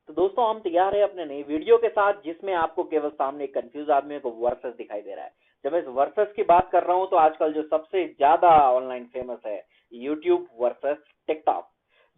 तो दोस्तों हम तैयार है अपने नई वीडियो के साथ, जिसमें आपको केवल सामने एक कंफ्यूज आदमी को वर्सेस दिखाई दे रहा है। जब मैं इस वर्सेस की बात कर रहा हूं तो आजकल जो सबसे ज्यादा ऑनलाइन फेमस है यूट्यूब वर्सेस टिकटॉक।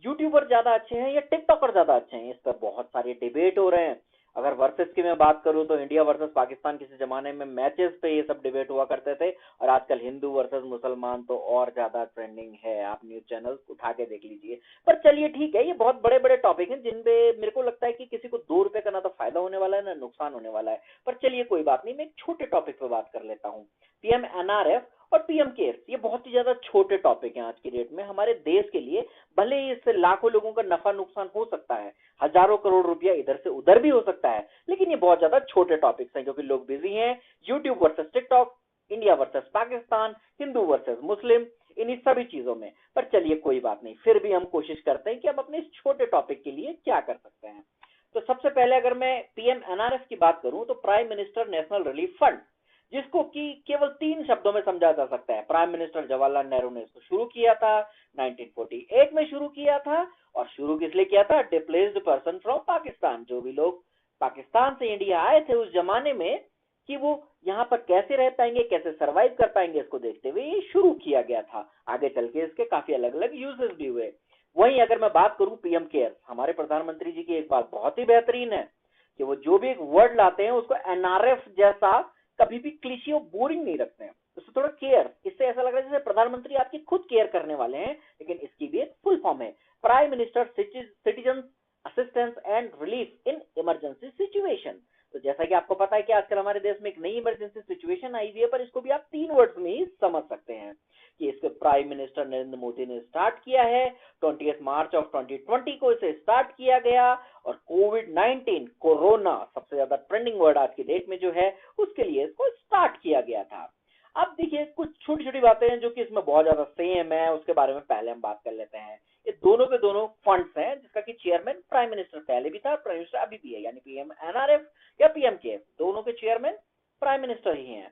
यूट्यूबर ज्यादा अच्छे हैं या टिकटॉकर ज्यादा अच्छे हैं, इस पर बहुत सारे डिबेट हो रहे हैं। अगर वर्सेस की मैं बात करूं तो इंडिया वर्सेस पाकिस्तान किसी जमाने में मैचेस पे ये सब डिबेट हुआ करते थे, और आजकल हिंदू वर्सेस मुसलमान तो और ज्यादा ट्रेंडिंग है। आप न्यूज चैनल उठा के देख लीजिए। पर चलिए ठीक है, ये बहुत बड़े बड़े टॉपिक हैं जिन पे मेरे को लगता है कि किसी को 2 रुपए का ना तो फायदा होने वाला है ना नुकसान होने वाला है। पर चलिए कोई बात नहीं, मैं एक छोटे टॉपिक पे बात कर लेता हूँ। पीएम एनआरएफ और पीएम केयर्स, ये बहुत ही ज्यादा छोटे टॉपिक हैं आज की डेट में हमारे देश के लिए। भले ही इससे लाखों लोगों का नफा नुकसान हो सकता है, हजारों करोड़ रुपया इधर से उधर भी हो सकता है, लेकिन ये बहुत ज्यादा छोटे टॉपिक्स हैं क्योंकि लोग बिजी हैं। YouTube versus TikTok, India versus Pakistan, Hindu versus Muslim, इन्हीं सभी चीजों में। पर चलिए कोई बात नहीं, फिर भी हम कोशिश करते हैं कि हम अपने इस छोटे टॉपिक के लिए क्या कर सकते हैं। तो सबसे पहले अगर मैं पीएम एनआरएफ की बात करूं तो prime minister national relief fund, जिसको कि केवल 3 शब्दों में समझा जा सकता है। प्राइम मिनिस्टर जवाहरलाल नेहरू ने इसको शुरू किया था, 1948 में शुरू किया था। और शुरू किस लिए किया था? डिप्लेस्ड पर्सन फ्रॉम पाकिस्तान, जो भी लोग पाकिस्तान से इंडिया आए थे उस जमाने में, कि वो यहाँ पर कैसे रह पाएंगे, कैसे सरवाइव कर पाएंगे, इसको देखते हुए ये शुरू किया गया था। आगे चल के इसके काफी अलग अलग यूजेस भी हुए। वहीं अगर मैं बात करूं पीएम केयर्स, हमारे प्रधानमंत्री जी की एक बात बहुत ही बेहतरीन है कि वो जो भी एक वर्ड लाते हैं उसको एनआरएफ जैसा कभी भी क्लीशे और बोरिंग नहीं रखते हैं। उससे थोड़ा केयर, इससे ऐसा लग रहा है जैसे प्रधानमंत्री आपकी खुद केयर करने वाले हैं, लेकिन इसकी भी एक फुल फॉर्म है, prime minister citizen assistance and relief in emergency situation. तो जैसा कि आपको पता है कि आजकल हमारे देश में एक नई इमरजेंसी सिचुएशन आई हुई है, पर इसको भी आप 3 वर्ड्स में ही समझ सकते हैं कि इसके प्राइम मिनिस्टर नरेंद्र मोदी ने स्टार्ट किया है। 20 मार्च ऑफ 2020 को इसे स्टार्ट किया गया, और कोविड-19 कोरोना सबसे ज्यादा ट्रेंडिंग वर्ड आज की डेट में जो है, उसके लिए इसको स्टार्ट किया गया था। अब देखिए कुछ छोटी छोटी बातें हैं जो कि इसमें बहुत ज्यादा सेम है, उसके बारे में पहले हम बात कर लेते हैं। ये दोनों के दोनों फंड्स हैं जिसका कि चेयरमैन प्राइम मिनिस्टर पहले भी था, प्राइम मिनिस्टर अभी भी है, यानी पीएम एनआरएफ या पीएम केयर्स, दोनों के चेयरमैन प्राइम मिनिस्टर ही हैं।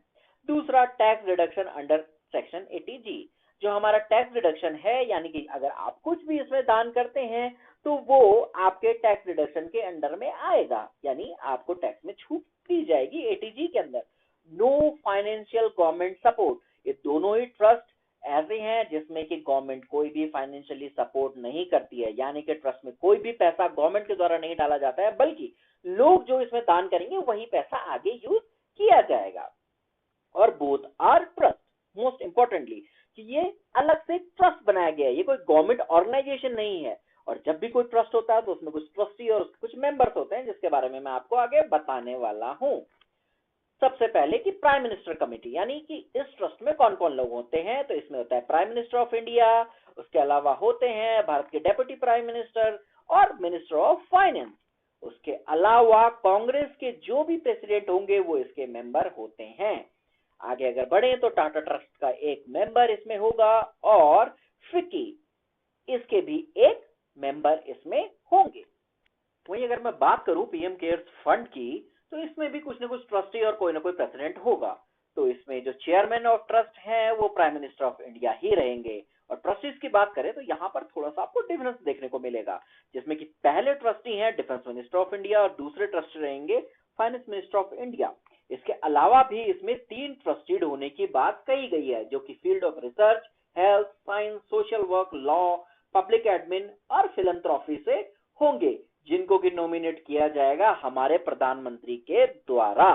दूसरा, tax reduction under section 80G, जो हमारा टैक्स रिडक्शन है, यानी कि अगर आप कुछ भी इसमें दान करते हैं तो वो आपके टैक्स रिडक्शन के अंडर में आएगा, यानी आपको टैक्स में छूट दी जाएगी 80G के अंदर। नो फाइनेंशियल गवर्नमेंट सपोर्ट, ये दोनों ही ट्रस्ट ऐसे हैं जिसमें कि गवर्नमेंट कोई भी फाइनेंशियली सपोर्ट नहीं करती है, यानी कि ट्रस्ट में कोई भी पैसा गवर्नमेंट के द्वारा नहीं डाला जाता है, बल्कि लोग जो इसमें दान करेंगे वही पैसा आगे यूज किया जाएगा। और both are trust, most importantly कि ये अलग से ट्रस्ट बनाया गया है, ये कोई गवर्नमेंट ऑर्गेनाइजेशन नहीं है। और जब भी कोई ट्रस्ट होता है तो उसमें कुछ ट्रस्टी और कुछ मेंबर्स होते हैं, जिसके बारे में मैं आपको आगे बताने वाला हूं। सबसे पहले कि प्राइम मिनिस्टर कमेटी, यानी कि इस ट्रस्ट में कौन कौन लोग होते हैं, तो इसमें होता है प्राइम मिनिस्टर ऑफ इंडिया, उसके अलावा होते हैं भारत के डेप्यूटी प्राइम मिनिस्टर और मिनिस्टर ऑफ फाइनेंस। उसके अलावा कांग्रेस के जो भी प्रेसिडेंट होंगे वो इसके मेंबर होते हैं। आगे अगर बढ़े तो टाटा ट्रस्ट का एक मेंबर इसमें होगा, और फिक्की इसके भी एक मेंबर इसमें होंगे। वहीं अगर मैं बात करूं पीएम केयर्स फंड की, तो इसमें भी कुछ ना कुछ ट्रस्टी और कोई ना कोई प्रेसिडेंट होगा। तो इसमें जो चेयरमैन ऑफ ट्रस्ट हैं वो प्राइम मिनिस्टर ऑफ इंडिया ही रहेंगे। और ट्रस्टीज की बात करें तो यहाँ पर थोड़ा सा आपको डिफरेंस देखने को मिलेगा, जिसमें कि पहले ट्रस्टी हैं डिफेंस मिनिस्टर ऑफ इंडिया और दूसरे ट्रस्टी रहेंगे फाइनेंस मिनिस्टर ऑफ इंडिया। इसके अलावा भी इसमें 3 ट्रस्टीड होने की बात कही गई है, जो कि field of research, health, science, social work, law, public admin और फिलंथ्रॉफी से होंगे, जिनको कि नॉमिनेट किया जाएगा हमारे प्रधानमंत्री के द्वारा।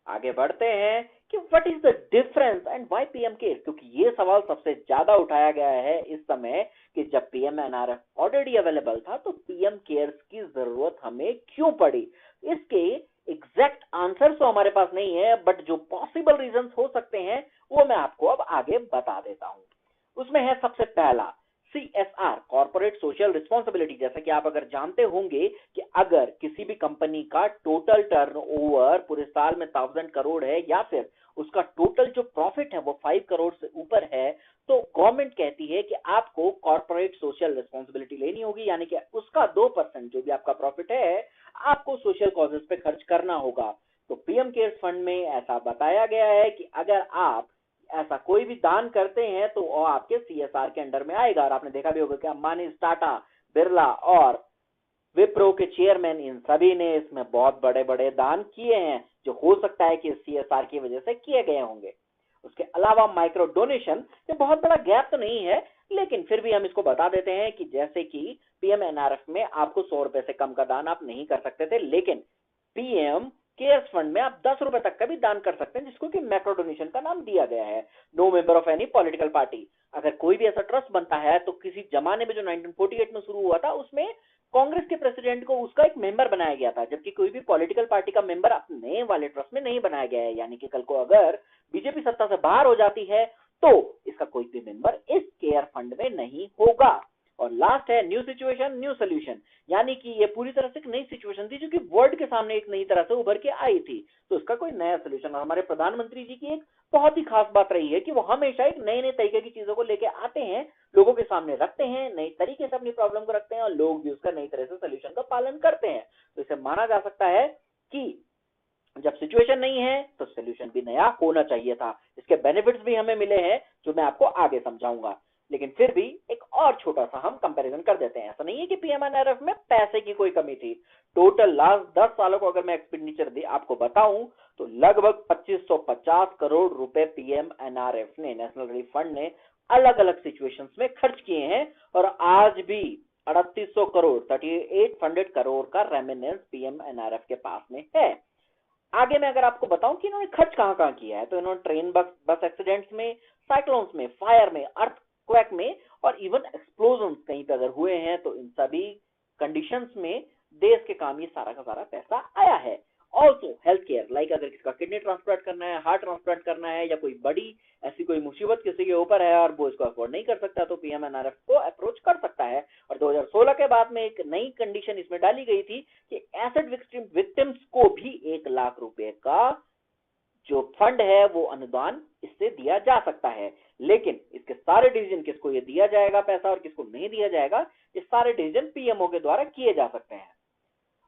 आगे बढ़ते हैं कि what is the difference and why PM cares, क्योंकि ये सवाल सबसे ज्यादा उठाया गया है इस समय कि जब पीएम एनआरएफ ऑलरेडी अवेलेबल था तो पीएम केयर्स की जरूरत हमें क्यों पड़ी। इसके एग्जैक्ट आंसर तो हमारे पास नहीं है, बट जो पॉसिबल रीजंस हो सकते हैं वो मैं आपको अब आगे बता देता हूं। उसमें है सबसे पहला CSR, कॉर्पोरेट सोशल रिस्पॉन्सिबिलिटी। जैसा कि आप अगर जानते होंगे कि अगर किसी भी कंपनी का टोटल टर्नओवर पूरे साल में 1000 करोड़ है, या फिर उसका टोटल जो प्रॉफिट है वो 5 करोड़ से ऊपर है, तो गवर्नमेंट कहती है कि आपको कॉर्पोरेट सोशल रिस्पॉन्सिबिलिटी लेनी होगी, यानी कि उसका 2% जो भी आपका प्रॉफिट है आपको सोशल कॉजेस पे खर्च करना होगा। तो पीएम केयर्स फंड में ऐसा बताया गया है कि अगर आप ऐसा कोई भी दान करते हैं तो वो आपके CSR के अंडर में आएगा। और आपने देखा भी होगा कि अंबानी, टाटा, बिरला और विप्रो के चेयरमैन, इन सभी ने इसमें बहुत बड़े बड़े दान किए हैं, जो हो सकता है कि CSR की वजह से किए गए होंगे। उसके अलावा माइक्रो डोनेशन, ये बहुत बड़ा गैप तो नहीं है, लेकिन फिर भी हम इसको बता देते हैं कि जैसे कि PMNRF में आपको 100 रुपए से कम का दान आप नहीं कर सकते थे, लेकिन PM केयर्स फंड में आप 10 रुपए तक का भी दान कर सकते हैं, जिसको कि मैक्रो डोनेशन का नाम दिया गया है। No member of any political party, अगर कोई भी ऐसा ट्रस्ट बनता है तो किसी जमाने में जो 1948 में शुरू हुआ था, उसमें कांग्रेस के प्रेसिडेंट को उसका एक मेंबर बनाया गया था, जबकि कोई भी पॉलिटिकल पार्टी का मेंबर अपने वाले ट्रस्ट में नहीं बनाया गया है। यानी कि कल को अगर बीजेपी सत्ता से बाहर हो जाती है तो इसका कोई भी मेंबर इस केयर फंड में नहीं होगा। और लास्ट है न्यू सिचुएशन न्यू सोल्यूशन, यानी कि ये पूरी तरह से एक नई सिचुएशन थी जो कि वर्ल्ड के सामने एक नई तरह से उभर के आई थी, तो इसका कोई नया सोल्यूशन। हमारे प्रधानमंत्री जी की एक बहुत ही खास बात रही है कि वो हमेशा एक नए नए तरीके की चीजों को लेके आते हैं, लोगों के सामने रखते हैं, नए तरीके से अपनी प्रॉब्लम को रखते हैं और लोग भी उसका नई तरह से सोल्यूशन का पालन करते हैं। तो इसे माना जा सकता है कि जब सिचुएशन नहीं है तो सोल्यूशन भी नया होना चाहिए था। इसके बेनिफिट्स भी हमें मिले हैं जो मैं आपको आगे समझाऊंगा, लेकिन फिर भी एक और छोटा सा हम कंपैरिजन कर देते हैं। ऐसा नहीं है कि PMNRF में पैसे की कोई कमी थी। टोटल लास्ट 10 सालों को अगर मैं एक्सपेंडिचर आपको बताऊं तो लगभग 2550 करोड़ रुपए PMNRF ने, नेशनल रिलीफ फंड ने, अलग अलग सिचुएशंस में खर्च किए हैं और आज भी 3800 करोड़ 3800 करोड़ का रेमिनेंस PMNRF के पास में है। आगे मैं अगर आपको बताऊं कि इन्होंने खर्च कहां कहां किया है, तो इन्होंने ट्रेन बस एक्सीडेंट्स में, साइक्लोन्स में, फायर में, अर्थक्वेक में और इवन एक्सप्लोजन कहीं पे अगर हुए हैं तो इन सभी कंडीशंस में देश के काम ये सारा का सारा पैसा आया है। ऑल्सो हेल्थ केयर, लाइक अगर किसी का किडनी ट्रांसप्लांट करना है, हार्ट ट्रांसप्लांट करना है, या कोई बड़ी ऐसी कोई मुसीबत किसी के ऊपर है और वो इसको अफोर्ड नहीं कर सकता तो PMNRF को अप्रोच कर सकता है। और 2016 के बाद में एक नई कंडीशन इसमें डाली गई थी कि एसिड विक्टिम्स को भी 1 लाख रुपए का जो फंड है वो अनुदान इससे दिया जा सकता है। लेकिन इसके सारे डिसीजन, किसको ये दिया जाएगा पैसा और किसको नहीं दिया जाएगा, ये सारे डिसीजन PMO के द्वारा किए जा सकते हैं।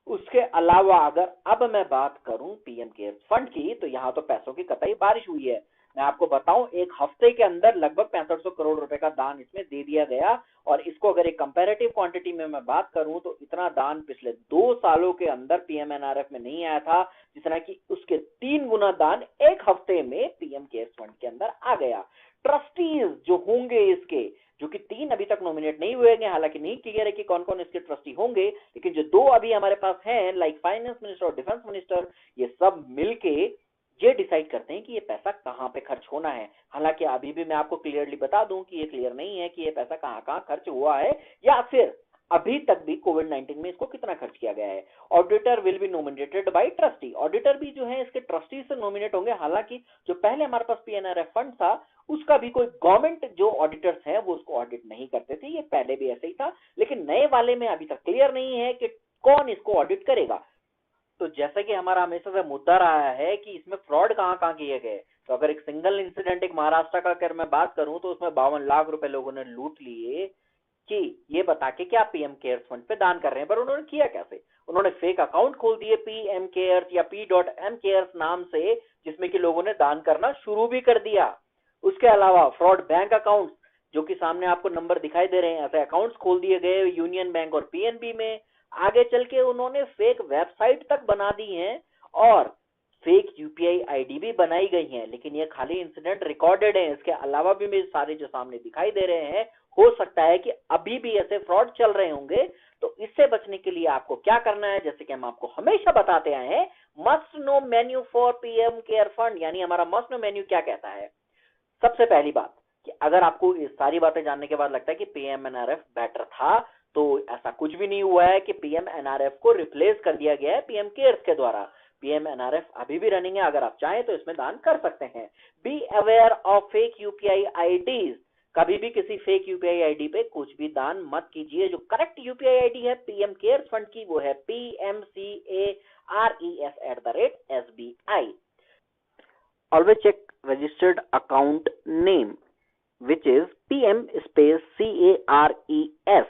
उसके अलावा अगर अब मैं बात करूं PM केयर्स फंड की, तो यहां तो पैसों की कतई बारिश हुई है। मैं आपको बताऊं, एक हफ्ते के अंदर लगभग 6500 करोड़ रुपए का दान इसमें दे दिया गया, और इसको अगर एक कंपैरेटिव क्वांटिटी में मैं बात करूं तो इतना दान पिछले 2 सालों के अंदर PMNRF में नहीं आया था, जितना कि उसके 3 गुना दान एक हफ्ते में PM केयर्स फंड के अंदर आ गया। ट्रस्टीज जो होंगे इसके, जो कि 3 अभी तक नॉमिनेट नहीं हुए हैं, हालांकि नहीं क्लियर है कि कौन कौन इसके ट्रस्टी होंगे, लेकिन जो 2 अभी हमारे पास हैं, लाइक फाइनेंस मिनिस्टर और डिफेंस मिनिस्टर, ये सब मिलके ये डिसाइड करते हैं कि ये पैसा कहां पे खर्च होना है। हालांकि अभी भी मैं आपको क्लियरली बता दूं कि ये क्लियर नहीं है कि ये पैसा कहां कहां खर्च हुआ है, या फिर अभी तक भी कोविड-19 में इसको कितना खर्च किया गया है। Auditor will be nominated by trustee, auditor भी जो है इसके ट्रस्टी से नॉमिनेट होंगे। हालांकि जो पहले हमारे पास PNRF फंड था उसका भी कोई गवर्नमेंट जो ऑडिटर्स हैं वो उसको ऑडिट नहीं करते थे, ये पहले भी ऐसे ही था, लेकिन नए वाले में अभी तक क्लियर नहीं है कि कौन इसको ऑडिट करेगा। तो जैसे कि हमारा हमेशा से मुद्दा रहा है कि इसमें फ्रॉड कहां कहां किए गए, तो अगर एक सिंगल इंसिडेंट एक महाराष्ट्र का अगर मैं बात करूं तो उसमें 52 लाख रुपए लोगों ने लूट लिए कि ये बता के कि आप PM केयर्स फंड पे दान कर रहे हैं। पर उन्होंने किया कैसे, उन्होंने फेक अकाउंट खोल दिए PM केयर्स या P.M केयर्स नाम से, जिसमें कि लोगों ने दान करना शुरू भी कर दिया। उसके अलावा फ्रॉड बैंक अकाउंट, जो कि सामने आपको नंबर दिखाई दे रहे हैं, ऐसे अकाउंट्स खोल दिए गए यूनियन बैंक और PNB में। आगे चल के उन्होंने फेक वेबसाइट तक बना दी हैं और फेक UPI ID भी बनाई गई हैं, लेकिन ये खाली इंसिडेंट रिकॉर्डेड है। इसके अलावा भी मेरे सारे जो सामने दिखाई दे रहे हैं, हो सकता है कि अभी भी ऐसे फ्रॉड चल रहे होंगे। तो इससे बचने के लिए आपको क्या करना है, जैसे कि हम आपको हमेशा बताते आए हैं, must know menu for PM care fund, यानी हमारा मस्ट नो मेन्यू क्या कहता है। सबसे पहली बात कि अगर आपको ये सारी बातें जानने के बाद लगता है कि PMNRF बेटर था, तो ऐसा कुछ भी नहीं हुआ है कि PMNRF को रिप्लेस कर दिया गया है PM केयर्स के द्वारा। PMNRF अभी भी रनिंग है, अगर आप चाहें तो इसमें दान कर सकते हैं। Be aware of fake UPI IDs, कभी भी किसी फेक UPI ID पे कुछ भी दान मत कीजिए। जो करेक्ट UPI ID है PM केयर्स फंड की वो है PMCARES@SBI। Always check registered account name, which is PM space CARES।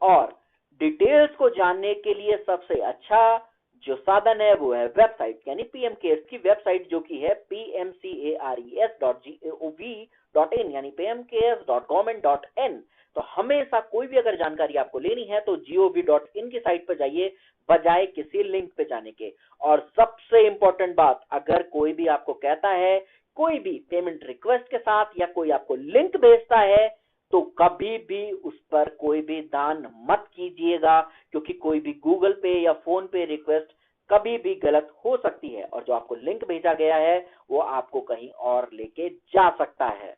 और डिटेल्स को जानने के लिए सबसे अच्छा जो साधन है वो है वेबसाइट, यानी PM केयर्स की वेबसाइट, जो कि है pmcares.gov.in, यानी pmcares.government.in। तो हमेशा कोई भी अगर जानकारी आपको लेनी है तो gov.in की साइट पर जाइए बजाय किसी लिंक पे जाने के। और सबसे इंपॉर्टेंट बात, अगर कोई भी आपको कहता है कोई भी पेमेंट रिक्वेस्ट के साथ या कोई आपको लिंक भेजता है तो कभी भी उस पर कोई भी दान मत कीजिएगा, क्योंकि कोई भी गूगल पे या फोन पे रिक्वेस्ट कभी भी गलत हो सकती है और जो आपको लिंक भेजा गया है वो आपको कहीं और लेके जा सकता है।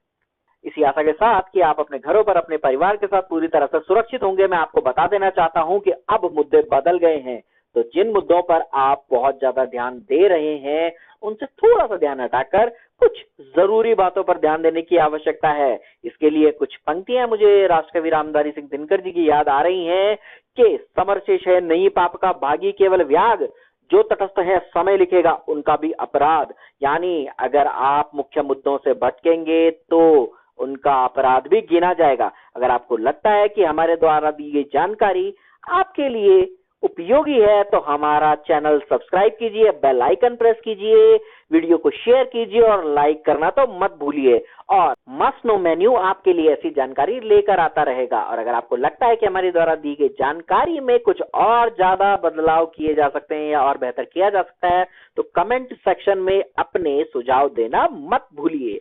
इसी आशा के साथ कि आप अपने घरों पर अपने परिवार के साथ पूरी तरह से सुरक्षित होंगे, मैं आपको बता देना चाहता हूं कि अब मुद्दे बदल गए हैं। तो जिन मुद्दों पर आप बहुत ज्यादा ध्यान दे रहे हैं उनसे थोड़ा सा ध्यान हटाकर कुछ जरूरी बातों पर ध्यान देने की आवश्यकता है। इसके लिए कुछ पंक्तियां मुझे राष्ट्रकवि रामधारी सिंह दिनकर जी की याद आ रही हैं कि समरशेष है नहीं पाप का भागी केवल व्याग, जो तटस्थ है समय लिखेगा उनका भी अपराध। यानी अगर आप मुख्य मुद्दों से भटकेंगे तो उनका अपराध भी गिना जाएगा। अगर आपको लगता है कि हमारे द्वारा दी गई जानकारी आपके लिए उपयोगी है तो हमारा चैनल सब्सक्राइब कीजिए, बेल आइकन प्रेस कीजिए, वीडियो को शेयर कीजिए और लाइक करना तो मत भूलिए। और मस्ट नो मेन्यू आपके लिए ऐसी जानकारी लेकर आता रहेगा। और अगर आपको लगता है कि हमारे द्वारा दी गई जानकारी में कुछ और ज्यादा बदलाव किए जा सकते हैं या और बेहतर किया जा सकता है तो कमेंट सेक्शन में अपने सुझाव देना मत भूलिए।